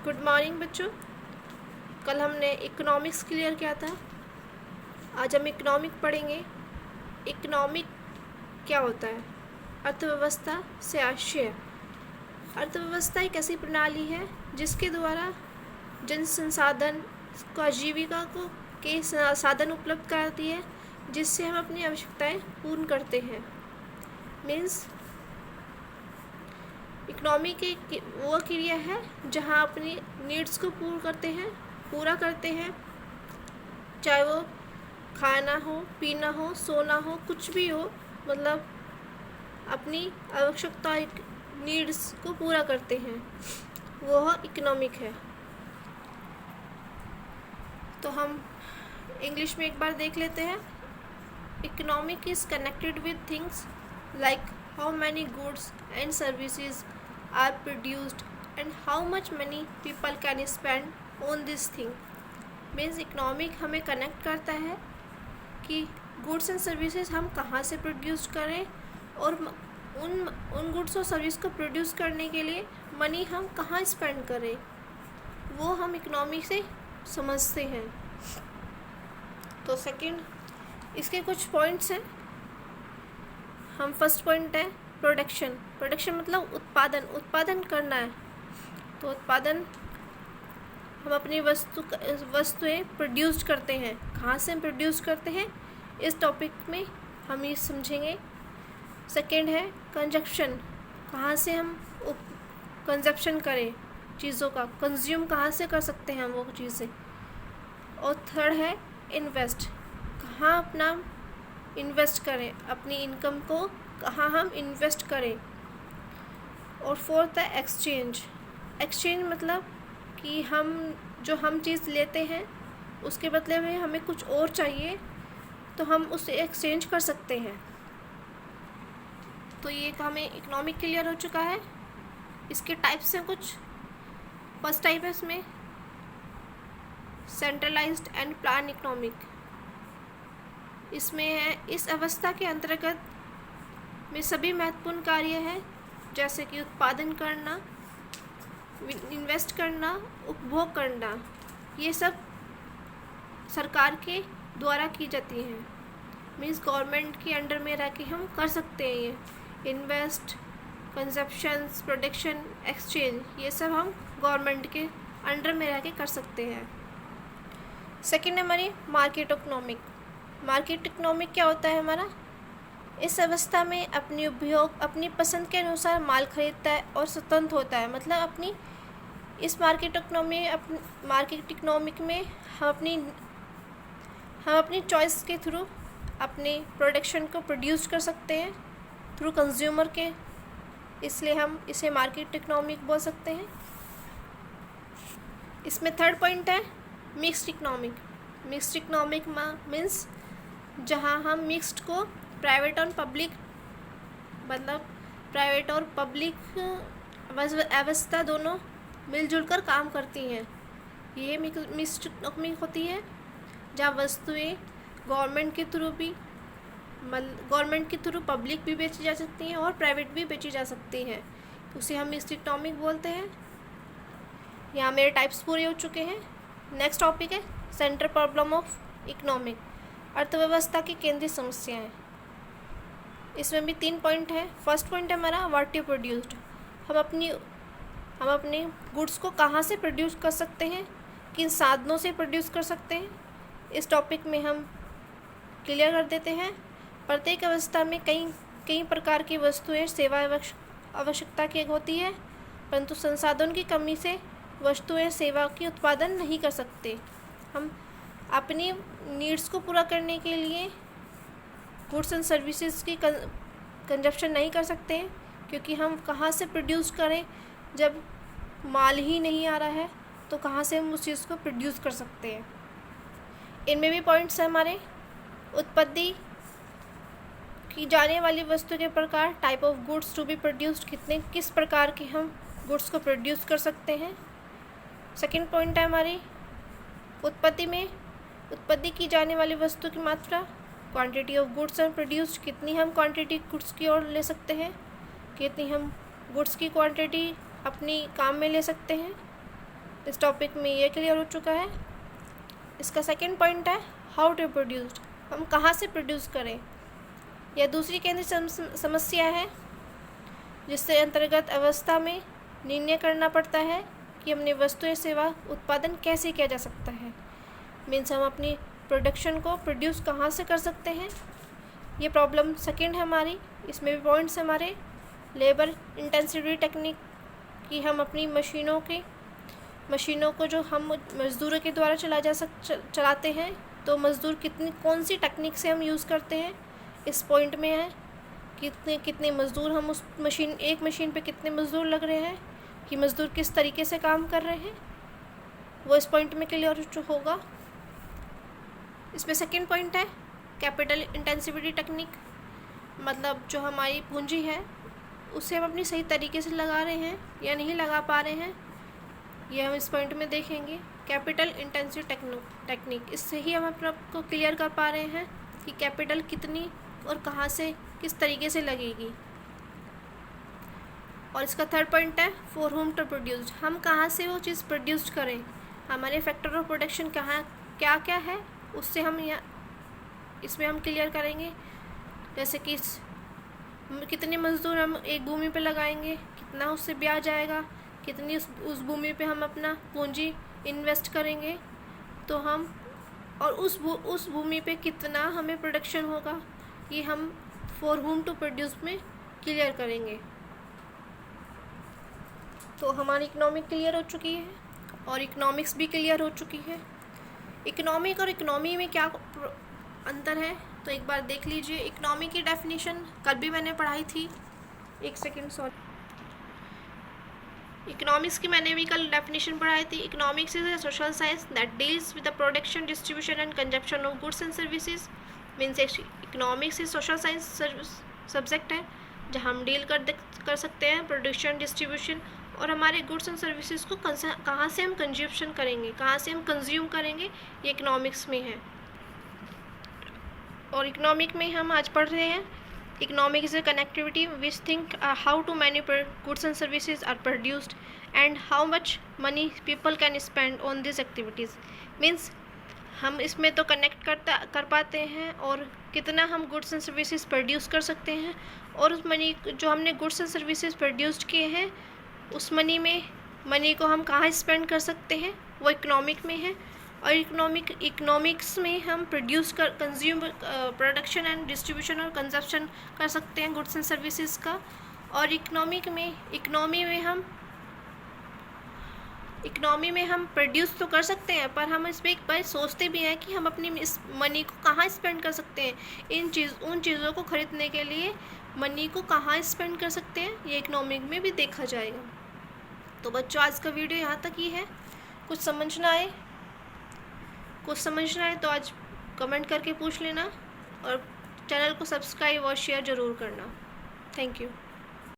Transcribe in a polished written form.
Good morning बच्चों। कल हमने इकोनॉमिक्स क्लियर किया था। आज हम इकोनॉमिक पढ़ेंगे। इकोनॉमिक क्या होता है? अर्थव्यवस्था से आशय। अर्थव्यवस्था एक ऐसी प्रणाली है जिसके द्वारा जन संसाधन को आजीविका को के साधन उपलब्ध कराती है, जिससे हम अपनी आवश्यकताएं पूर्ण करते हैं। मीन्स इकोनॉमी की वो क्रिया है जहाँ अपनी नीड्स को पूरा करते हैं, चाहे वो खाना हो, पीना हो, सोना हो, कुछ भी हो, मतलब अपनी आवश्यकता नीड्स को पूरा करते हैं, वो इकोनॉमिक है। तो हम इंग्लिश में एक बार देख लेते हैं। Economic is connected with things like how many goods and services are produced and how much money people can spend on this thing। Means economic हमें कनेक्ट करता है कि गुड्स एंड सर्विसेज हम कहाँ से प्रोड्यूस करें और उन गुड्स और सर्विस को प्रोड्यूस करने के लिए मनी हम कहाँ स्पेंड करें, वो हम इकोनॉमिक से समझते हैं। तो सेकंड, इसके कुछ पॉइंट्स हैं। हम फर्स्ट पॉइंट है प्रोडक्शन मतलब उत्पादन करना है। तो उत्पादन हम अपनी वस्तुएं प्रोड्यूस करते हैं। कहाँ से हम प्रोड्यूस करते हैं, इस टॉपिक में हम ये समझेंगे। सेकंड है कंजप्शन, कहाँ से हम कंजप्शन करें, चीज़ों का कंज्यूम कहाँ से कर सकते हैं हम वो चीज़ें। और थर्ड है इन्वेस्ट, कहाँ अपना इन्वेस्ट करें, अपनी इनकम को कहाँ हम इन्वेस्ट करें। और फोर्थ है एक्सचेंज मतलब कि हम चीज़ लेते हैं, उसके बदले में हमें कुछ और चाहिए तो हम उसे एक्सचेंज कर सकते हैं। तो ये हमें इकोनॉमिक क्लियर हो चुका है। इसके टाइप्स हैं कुछ। फर्स्ट टाइप है इसमें सेंट्रलाइज्ड एंड प्लान इकोनॉमिक। इसमें है इस अवस्था के अंतर्गत में सभी महत्वपूर्ण कार्य हैं, जैसे कि उत्पादन करना, इन्वेस्ट करना, उपभोग करना, ये सब सरकार के द्वारा की जाती हैं। मीन्स गवर्नमेंट के अंडर में रह के हम कर सकते हैं ये इन्वेस्ट, कंजप्शन, प्रोडक्शन, एक्सचेंज, ये सब हम गवर्नमेंट के अंडर में रह के कर सकते हैं। सेकेंड है हमारी मार्केट इकोनॉमिक क्या होता है हमारा? इस अवस्था में अपनी पसंद के अनुसार माल खरीदता है और स्वतंत्र होता है। मतलब इस मार्केट इकोनॉमिक में हम अपनी चॉइस के थ्रू अपने प्रोडक्शन को प्रोड्यूस कर सकते हैं थ्रू कंज्यूमर के, इसलिए हम इसे मार्केट इकोनॉमिक बोल सकते हैं। इसमें थर्ड पॉइंट है मिक्स्ड इकोनॉमिक मीन्स जहाँ हम मिक्स्ड को प्राइवेट और पब्लिक अवस्था दोनों मिलजुल कर काम करती हैं। ये मिक्स्ड इकोनॉमिक होती है जहाँ वस्तुएं गवर्नमेंट के थ्रू पब्लिक भी बेची जा सकती हैं और प्राइवेट भी बेची जा सकती हैं, उसे हम मिक्स्ड इकोनॉमिक बोलते हैं। यहाँ मेरे टाइप्स पूरे हो चुके हैं। नेक्स्ट टॉपिक है सेंट्रल प्रॉब्लम ऑफ इकोनॉमिक, अर्थव्यवस्था की केंद्रीय समस्याएं। इसमें भी 3 पॉइंट हैं। फर्स्ट पॉइंट है हमारा व्हाट यू प्रोड्यूस्ड, हम अपने गुड्स को कहाँ से प्रोड्यूस कर सकते हैं, किन साधनों से प्रोड्यूस कर सकते हैं, इस टॉपिक में हम क्लियर कर देते हैं। प्रत्येक अवस्था में कई प्रकार की वस्तुएं सेवा आवश्यकता की होती है, परंतु संसाधन की कमी से वस्तुएं सेवा की उत्पादन नहीं कर सकते। हम अपनी नीड्स को पूरा करने के लिए गुड्स एंड सर्विसेज की कंजप्शन नहीं कर सकते हैं, क्योंकि हम कहाँ से प्रोड्यूस करें, जब माल ही नहीं आ रहा है तो कहाँ से हम उस चीज़ को प्रोड्यूस कर सकते हैं। इनमें भी पॉइंट्स हैं हमारे। उत्पत्ति की जाने वाली वस्तु के प्रकार, type of goods to be produced, किस प्रकार के हम गुड्स को प्रोड्यूस कर सकते हैं। सेकंड पॉइंट है हमारी उत्पत्ति की जाने वाली वस्तु की मात्रा, quantity of goods and produced, कितनी हम क्वांटिटी गुड्स की ओर ले सकते हैं, कितनी हम गुड्स की क्वांटिटी अपनी काम में ले सकते हैं। इस टॉपिक में ये क्लियर हो चुका है। इसका सेकंड पॉइंट है हाउ टू प्रोड्यूस, हम कहाँ से प्रोड्यूस करें। यह दूसरी केंद्रीय समस्या है जिससे अंतर्गत अवस्था में निर्णय करना पड़ता है कि हमने वस्तु या सेवा उत्पादन कैसे किया जा सकता है। मीन्स हम अपनी प्रोडक्शन को प्रोड्यूस कहाँ से कर सकते हैं, ये प्रॉब्लम सेकंड है हमारी। इसमें भी पॉइंट्स हमारे लेबर इंटेंसिटी टेक्निक कि हम अपनी मशीनों को जो हम मज़दूरों के द्वारा चलाते हैं, तो मज़दूर कौन सी टेक्निक से हम यूज़ करते हैं, इस पॉइंट में है। कितने मज़दूर हम उस एक मशीन पे कितने मज़दूर लग रहे हैं, कि मज़दूर किस तरीके से काम कर रहे हैं, वो इस पॉइंट में क्लियर होगा। इसमें सेकंड पॉइंट है कैपिटल इंटेंसिटी टेक्निक, मतलब जो हमारी पूंजी है उसे हम अपनी सही तरीके से लगा रहे हैं या नहीं लगा पा रहे हैं, ये हम इस पॉइंट में देखेंगे। कैपिटल इंटेंसिव टेक्निक, इससे ही हम अपने आप को क्लियर कर पा रहे हैं कि कैपिटल कितनी और कहाँ से किस तरीके से लगेगी। और इसका थर्ड पॉइंट है फॉर होम टू प्रोड्यूस, हम कहाँ से वो चीज़ प्रोड्यूस करें, हमारे फैक्टर ऑफ प्रोडक्शन क्या क्या है, उससे हम इसमें हम क्लियर करेंगे। जैसे कि कितने मज़दूर हम एक भूमि पे लगाएंगे, कितना उससे ब्याज आएगा, कितनी उस भूमि पे हम अपना पूंजी इन्वेस्ट करेंगे, तो हम और उस भूमि पे कितना हमें प्रोडक्शन होगा, ये हम फॉर होम टू प्रोड्यूस में क्लियर करेंगे। तो हमारी इकोनॉमिक क्लियर हो चुकी है और इकोनॉमिक्स भी क्लियर हो चुकी है। इकोनॉमिक और इकोनॉमी में क्या अंतर है, तो एक बार देख लीजिए। इकोनॉमी की डेफिनेशन कल भी मैंने पढ़ाई थी, एक सेकेंड सॉरी, इकोनॉमिक्स की मैंने भी कल डेफिनेशन पढ़ाई थी। Economics is a social science that deals with the production, distribution and consumption of goods and services. Means economics is social science subject है जहाँ हम डील कर सकते हैं प्रोडक्शन, डिस्ट्रीब्यूशन और हमारे गुड्स एंड सर्विसेज को कहाँ से हम कंज्यूप्शन करेंगे, कहाँ से हम कंज्यूम करेंगे, ये इकोनॉमिक्स में है। और इकोनॉमिक में हम आज पढ़ रहे हैं economic is a connectivity which think how to many goods and services are produced and how much money people can spend on this activities. Means हम इसमें तो कनेक्ट कर पाते हैं और कितना हम गुड्स एंड सर्विसेज प्रोड्यूस कर सकते हैं, और उस मनी जो हमने गुड्स एंड सर्विसेज प्रोड्यूस किए हैं उस मनी को हम कहाँ स्पेंड कर सकते हैं, वो इकोनॉमिक में है। और इकोनॉमिक्स में हम कंज्यूम प्रोडक्शन एंड डिस्ट्रीब्यूशन और कंजप्शन कर सकते हैं गुड्स एंड सर्विसेज का। और इकोनॉमी में हम प्रोड्यूस तो कर सकते हैं, पर हम इस पर एक बार सोचते भी हैं कि हम अपनी इस मनी को कहाँ स्पेंड कर सकते हैं, उन चीज़ों को ख़रीदने के लिए मनी को कहाँ स्पेंड कर सकते हैं, ये इकोनॉमिक में भी देखा जाएगा। तो बच्चों आज का वीडियो यहाँ तक ही है। कुछ समझना है तो आज कमेंट करके पूछ लेना और चैनल को सब्सक्राइब और शेयर ज़रूर करना। Thank you.